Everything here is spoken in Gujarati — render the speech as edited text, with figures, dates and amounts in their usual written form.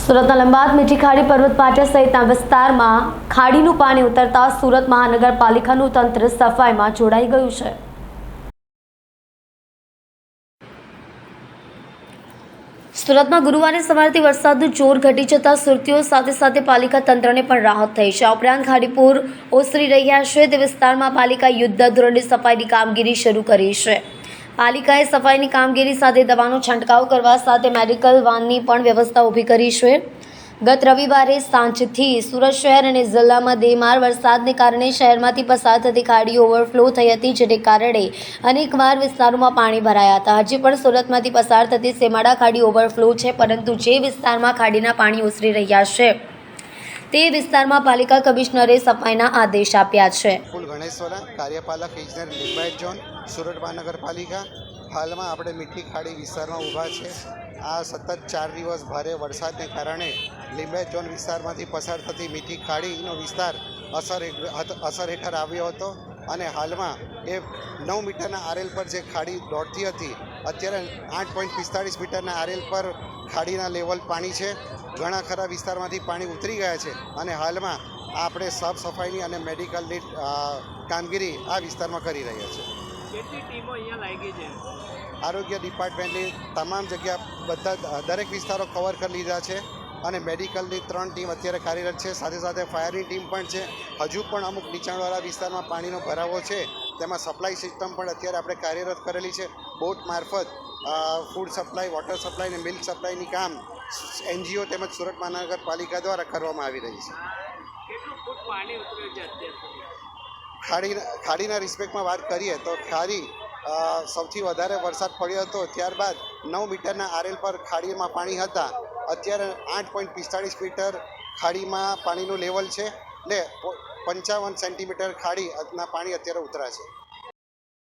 સુરતના લંબાદ મીઠી ખાડી પર્વત પાટા સહિતના વિસ્તારમાં ખાડીનું પાણી ઉતરતા સુરત મહાનગરપાલિકાનું તંત્ર સફાઈમાં જોડાઈ ગયું છે। સુરતમાં ગુરુવારે સવારથી વરસાદનું જોર ઘટી જતા સુરતીઓ સાથે સાથે પાલિકા તંત્રને પણ રાહત થઈ છે। આ ઉપરાંત ખાડીપુર ઓસરી રહ્યા છે તે વિસ્તારમાં પાલિકા યુદ્ધ ધોરણે સફાઈની કામગીરી શરૂ કરી છે। પાલિકાએ સફાઈની કામગીરી સાથે દવાનો છંટકાવ કરવા સાથે મેડિકલ વાનની પણ વ્યવસ્થા ઊભી કરી છે। ગત રવિવારે સાંજથી સુરત શહેર અને જિલ્લામાં ધીમાર વરસાદને કારણે શહેરમાંથી પસાર થતી ખાડી ઓવરફ્લો થઈ હતી, જેને કારણે અનેકવાર વિસ્તારોમાં પાણી ભરાયા હતા। હજી પણ સુરતમાંથી પસાર થતી સેમાડા ખાડી ઓવરફ્લો છે, પરંતુ જે વિસ્તારમાં ખાડીના પાણી ઓસરી રહ્યા છે તે વિસ્તારમાં પાલિકા કમિશનરે સફાઈના આદેશ આપ્યા છે। ફૂલ ગણેશ્વરા, કાર્યપાલક ઇજનેર લિંબાયત ઝોન, સુરત મહાનગરપાલિકા। હાલમાં આપણે મીઠી ખાડી વિસ્તારમાં ઊભા છે। આ સતત 4 દિવસ ભારે વરસાદને કારણે લિંબાયત ઝોન વિસ્તારમાંથી પસાર થતી મીઠી ખાડીનો વિસ્તાર અસર હેઠળ આવ્યો હતો અને હાલમાં એ 9 મીટરના આરએલ પર જે ખાડી દોડતી હતી, અત્યારે 8.45 મીટરના આરએલ પર ખાડીના લેવલ પાણી છે। ઘણા ખરા વિસ્તારમાંથી પાણી ઉતરી ગયા છે અને હાલમાં આપણે સાફ સફાઈની અને મેડિકલની કામગીરી આ વિસ્તારમાં કરી રહ્યા છે। કેટલી ટીમો અહીંયા લાગી છે? આરોગ્ય ડિપાર્ટમેન્ટની તમામ જગ્યા દરેક વિસ્તારો કવર કરી લીધા છે અને મેડિકલની 3 ટીમ અત્યારે કાર્યરત છે। સાથે સાથે ફાયરની ટીમ પણ છે। હજુ પણ અમુક નીચાણવાળા વિસ્તારમાં પાણીનો ભરાવો છે, તેમાં સપ્લાય સિસ્ટમ પણ અત્યારે આપણે કાર્યરત કરેલી છે। બોટ મારફત ફૂડ સપ્લાય, વોટર સપ્લાય અને મિલ્ક સપ્લાયની કામ એનજીઓ તેમજ સુરત મહાનગરપાલિકા દ્વારા કરવામાં આવી રહી છે। કેટલું ફૂટ પાણી ઉતર્યું છે અત્યાર સુધી? ખાડીના રિસ્પેક્ટમાં વાત કરીએ તો ખાડી સૌથી વધારે વરસાદ પડ્યો હતો ત્યારબાદ 9 મીટરના આરએલ પર ખાડીમાં પાણી હતા। અત્યારે 8.45 મીટર ખાડીમાં પાણીનું લેવલ છે ને 55 સેન્ટીમીટર ખાડીના પાણી અત્યારે ઉતરા છે।